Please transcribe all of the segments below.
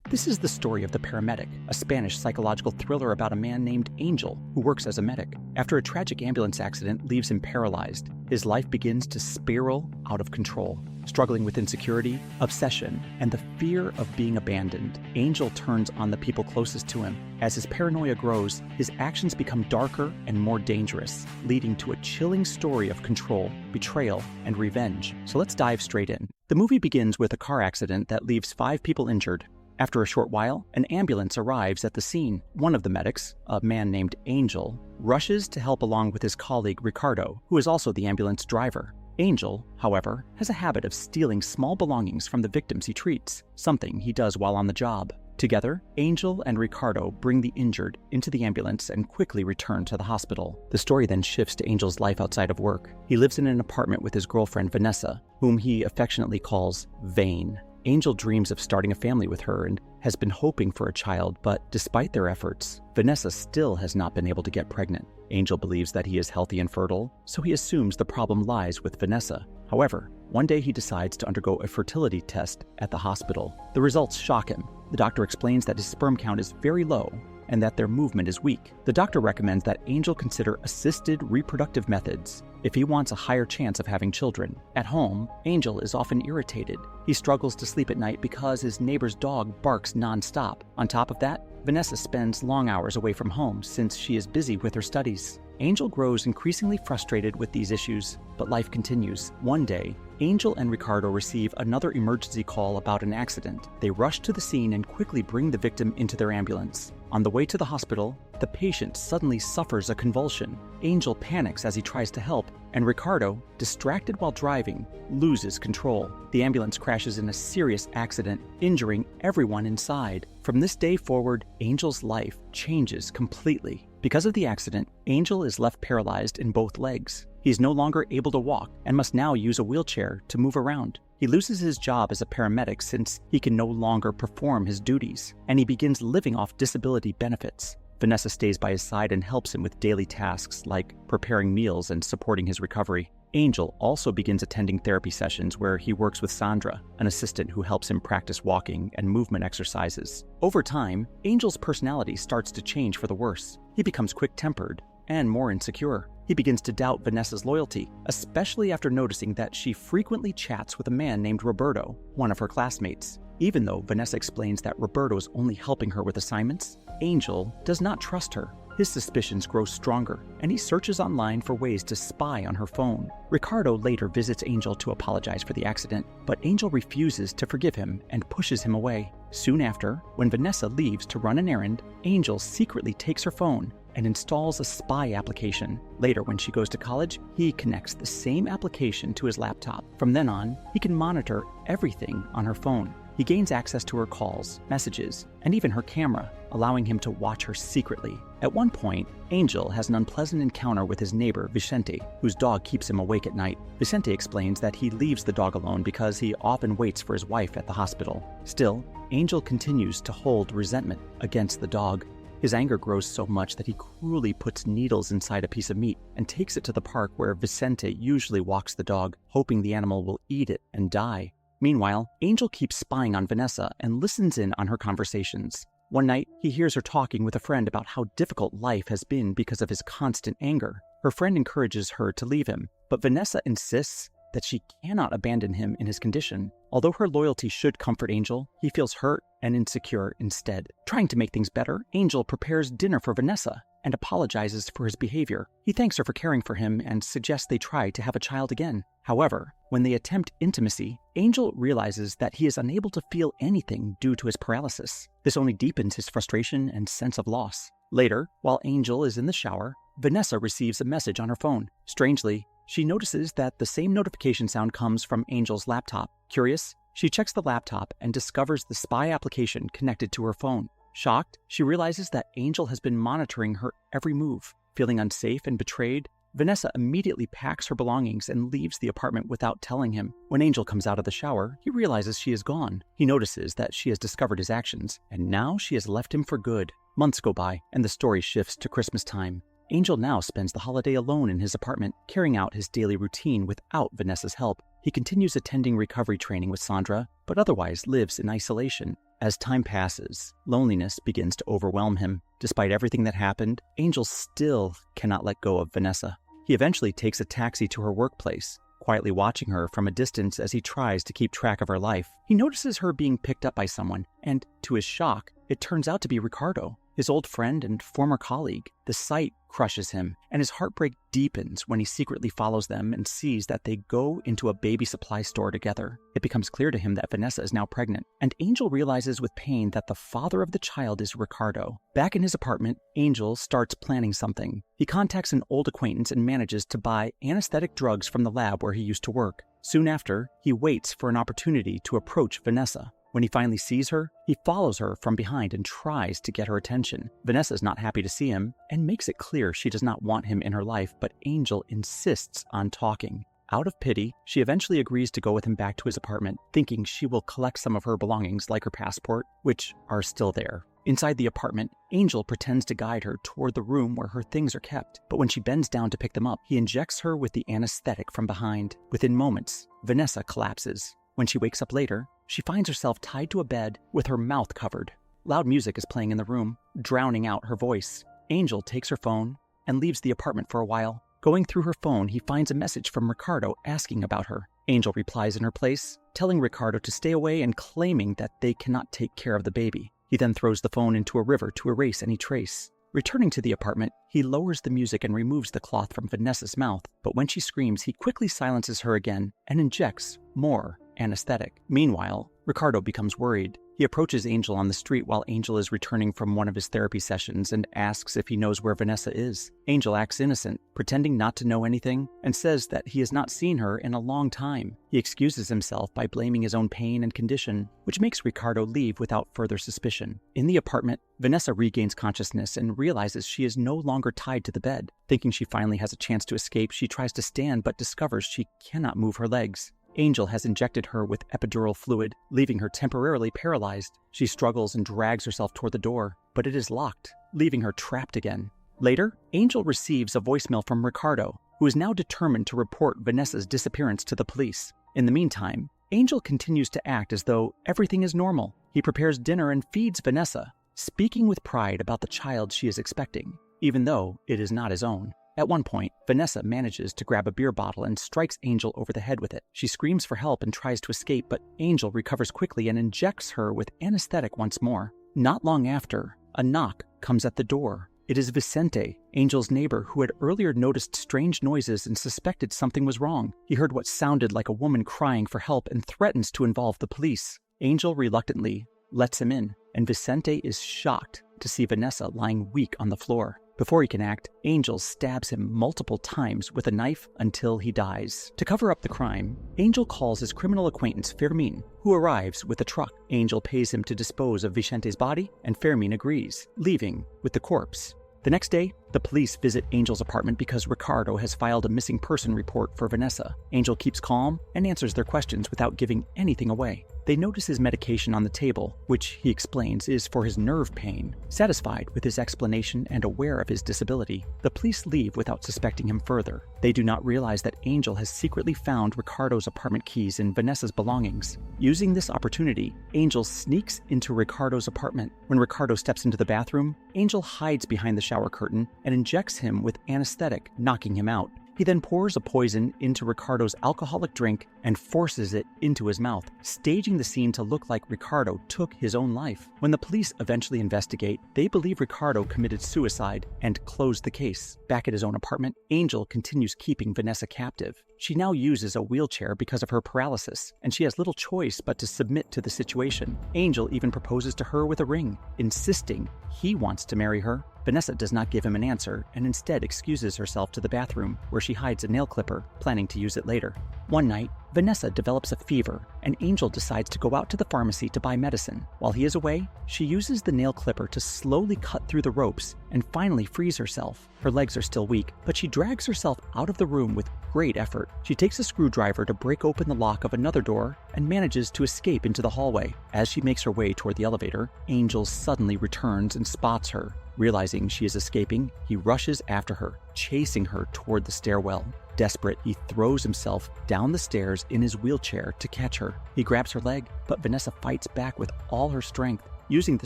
This is the story of The Paramedic, a Spanish psychological thriller about a man named Ángel who works as a medic. After a tragic ambulance accident leaves him paralyzed, his life begins to spiral out of control. Struggling with insecurity, obsession, and the fear of being abandoned, Ángel turns on the people closest to him. As his paranoia grows, his actions become darker and more dangerous, leading to a chilling story of control, betrayal, and revenge. So let's dive straight in. The movie begins with a car accident that leaves 5 people injured. After a short while, an ambulance arrives at the scene. One of the medics, a man named Ángel, rushes to help along with his colleague Ricardo, who is also the ambulance driver. Ángel, however, has a habit of stealing small belongings from the victims he treats, something he does while on the job. Together, Ángel and Ricardo bring the injured into the ambulance and quickly return to the hospital. The story then shifts to Angel's life outside of work. He lives in an apartment with his girlfriend Vanessa, whom he affectionately calls Vane. Ángel dreams of starting a family with her and has been hoping for a child, but despite their efforts, Vanessa still has not been able to get pregnant. Ángel believes that he is healthy and fertile, so he assumes the problem lies with Vanessa. However, one day he decides to undergo a fertility test at the hospital. The results shock him. The doctor explains that his sperm count is very low and that their movement is weak. The doctor recommends that Ángel consider assisted reproductive methods if he wants a higher chance of having children. At home, Ángel is often irritated. He struggles to sleep at night because his neighbor's dog barks nonstop. On top of that, Vanessa spends long hours away from home since she is busy with her studies. Ángel grows increasingly frustrated with these issues, but life continues. One day, Ángel and Ricardo receive another emergency call about an accident. They rush to the scene and quickly bring the victim into their ambulance. On the way to the hospital, the patient suddenly suffers a convulsion. Ángel panics as he tries to help, and Ricardo, distracted while driving, loses control. The ambulance crashes in a serious accident, injuring everyone inside. From this day forward, Angel's life changes completely. Because of the accident, Ángel is left paralyzed in both legs. He is no longer able to walk and must now use a wheelchair to move around. He loses his job as a paramedic since he can no longer perform his duties, and he begins living off disability benefits. Vanessa stays by his side and helps him with daily tasks like preparing meals and supporting his recovery. Ángel also begins attending therapy sessions where he works with Sandra, an assistant who helps him practice walking and movement exercises. Over time, Angel's personality starts to change for the worse. He becomes quick-tempered and more insecure. He begins to doubt Vanessa's loyalty, especially after noticing that she frequently chats with a man named Roberto, one of her classmates. Even though Vanessa explains that Roberto is only helping her with assignments, Ángel does not trust her. His suspicions grow stronger, and he searches online for ways to spy on her phone. Ricardo later visits Ángel to apologize for the accident, but Ángel refuses to forgive him and pushes him away. Soon after, when Vanessa leaves to run an errand, Ángel secretly takes her phone and installs a spy application. Later, when she goes to college, he connects the same application to his laptop. From then on, he can monitor everything on her phone. He gains access to her calls, messages, and even her camera, allowing him to watch her secretly. At one point, Ángel has an unpleasant encounter with his neighbor, Vicente, whose dog keeps him awake at night. Vicente explains that he leaves the dog alone because he often waits for his wife at the hospital. Still, Ángel continues to hold resentment against the dog. His anger grows so much that he cruelly puts needles inside a piece of meat and takes it to the park where Vicente usually walks the dog, hoping the animal will eat it and die. Meanwhile, Ángel keeps spying on Vanessa and listens in on her conversations. One night, he hears her talking with a friend about how difficult life has been because of his constant anger. Her friend encourages her to leave him, but Vanessa insists that she cannot abandon him in his condition. Although her loyalty should comfort Ángel, he feels hurt and insecure instead. Trying to make things better, Ángel prepares dinner for Vanessa and apologizes for his behavior. He thanks her for caring for him and suggests they try to have a child again. However, when they attempt intimacy, Ángel realizes that he is unable to feel anything due to his paralysis. This only deepens his frustration and sense of loss. Later, while Ángel is in the shower, Vanessa receives a message on her phone. Strangely, she notices that the same notification sound comes from Angel's laptop. Curious, she checks the laptop and discovers the spy application connected to her phone. Shocked, she realizes that Ángel has been monitoring her every move. Feeling unsafe and betrayed, Vanessa immediately packs her belongings and leaves the apartment without telling him. When Ángel comes out of the shower, he realizes she is gone. He notices that she has discovered his actions, and now she has left him for good. Months go by, and the story shifts to Christmas time. Ángel now spends the holiday alone in his apartment, carrying out his daily routine without Vanessa's help. He continues attending recovery training with Sandra, but otherwise lives in isolation. As time passes, loneliness begins to overwhelm him. Despite everything that happened, Angel still cannot let go of Vanessa. He eventually takes a taxi to her workplace, quietly watching her from a distance as he tries to keep track of her life. He notices her being picked up by someone, and to his shock, it turns out to be Ricardo, his old friend and former colleague. The sight crushes him, and his heartbreak deepens when he secretly follows them and sees that they go into a baby supply store together. It becomes clear to him that Vanessa is now pregnant, and Angel realizes with pain that the father of the child is Ricardo. Back in his apartment, Angel starts planning something. He contacts an old acquaintance and manages to buy anesthetic drugs from the lab where he used to work. Soon after, he waits for an opportunity to approach Vanessa. When he finally sees her, he follows her from behind and tries to get her attention. Vanessa is not happy to see him and makes it clear she does not want him in her life, but Angel insists on talking. Out of pity, she eventually agrees to go with him back to his apartment, thinking she will collect some of her belongings like her passport, which are still there. Inside the apartment, Angel pretends to guide her toward the room where her things are kept, but when she bends down to pick them up, he injects her with the anesthetic from behind. Within moments, Vanessa collapses. When she wakes up later, she finds herself tied to a bed with her mouth covered. Loud music is playing in the room, drowning out her voice. Angel takes her phone and leaves the apartment for a while. Going through her phone, he finds a message from Ricardo asking about her. Angel replies in her place, telling Ricardo to stay away and claiming that they cannot take care of the baby. He then throws the phone into a river to erase any trace. Returning to the apartment, he lowers the music and removes the cloth from Vanessa's mouth, but when she screams, he quickly silences her again and injects more anesthetic. Meanwhile, Ricardo becomes worried. He approaches Angel on the street while Angel is returning from one of his therapy sessions and asks if he knows where Vanessa is. Angel acts innocent, pretending not to know anything, and says that he has not seen her in a long time. He excuses himself by blaming his own pain and condition, which makes Ricardo leave without further suspicion. In the apartment, Vanessa regains consciousness and realizes she is no longer tied to the bed. Thinking she finally has a chance to escape, she tries to stand but discovers she cannot move her legs. Angel has injected her with epidural fluid, leaving her temporarily paralyzed. She struggles and drags herself toward the door, but it is locked, leaving her trapped again. Later, Angel receives a voicemail from Ricardo, who is now determined to report Vanessa's disappearance to the police. In the meantime, Angel continues to act as though everything is normal. He prepares dinner and feeds Vanessa, speaking with pride about the child she is expecting, even though it is not his own. At one point, Vanessa manages to grab a beer bottle and strikes Angel over the head with it. She screams for help and tries to escape, but Angel recovers quickly and injects her with anesthetic once more. Not long after, a knock comes at the door. It is Vicente, Angel's neighbor, who had earlier noticed strange noises and suspected something was wrong. He heard what sounded like a woman crying for help and threatens to involve the police. Angel reluctantly lets him in, and Vicente is shocked to see Vanessa lying weak on the floor. Before he can act, Angel stabs him multiple times with a knife until he dies. To cover up the crime, Angel calls his criminal acquaintance Fermin, who arrives with a truck. Angel pays him to dispose of Vicente's body, and Fermin agrees, leaving with the corpse. The next day, the police visit Angel's apartment because Ricardo has filed a missing person report for Vanessa. Angel keeps calm and answers their questions without giving anything away. They notice his medication on the table, which he explains is for his nerve pain. Satisfied with his explanation and aware of his disability, the police leave without suspecting him further. They do not realize that Angel has secretly found Ricardo's apartment keys in Vanessa's belongings. Using this opportunity, Angel sneaks into Ricardo's apartment. When Ricardo steps into the bathroom, Angel hides behind the shower curtain and injects him with anesthetic, knocking him out. He then pours a poison into Ricardo's alcoholic drink and forces it into his mouth, staging the scene to look like Ricardo took his own life. When the police eventually investigate, they believe Ricardo committed suicide and closed the case. Back at his own apartment, Angel continues keeping Vanessa captive. She now uses a wheelchair because of her paralysis, and she has little choice but to submit to the situation. Angel even proposes to her with a ring, insisting he wants to marry her. Vanessa does not give him an answer and instead excuses herself to the bathroom, where she hides a nail clipper, planning to use it later. One night, Vanessa develops a fever, and Angel decides to go out to the pharmacy to buy medicine. While he is away, she uses the nail clipper to slowly cut through the ropes and finally frees herself. Her legs are still weak, but she drags herself out of the room with great effort. She takes a screwdriver to break open the lock of another door and manages to escape into the hallway. As she makes her way toward the elevator, Angel suddenly returns and spots her. Realizing she is escaping, he rushes after her, chasing her toward the stairwell. Desperate, he throws himself down the stairs in his wheelchair to catch her. He grabs her leg, but Vanessa fights back with all her strength. Using the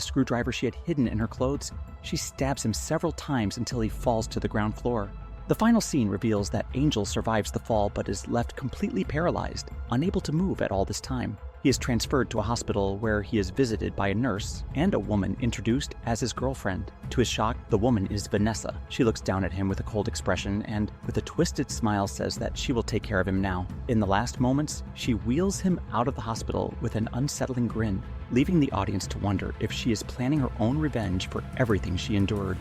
screwdriver she had hidden in her clothes, she stabs him several times until he falls to the ground floor. The final scene reveals that Angel survives the fall but is left completely paralyzed, unable to move at all this time. He is transferred to a hospital where he is visited by a nurse and a woman introduced as his girlfriend. To his shock, the woman is Vanessa. She looks down at him with a cold expression and, with a twisted smile, says that she will take care of him now. In the last moments, she wheels him out of the hospital with an unsettling grin, leaving the audience to wonder if she is planning her own revenge for everything she endured.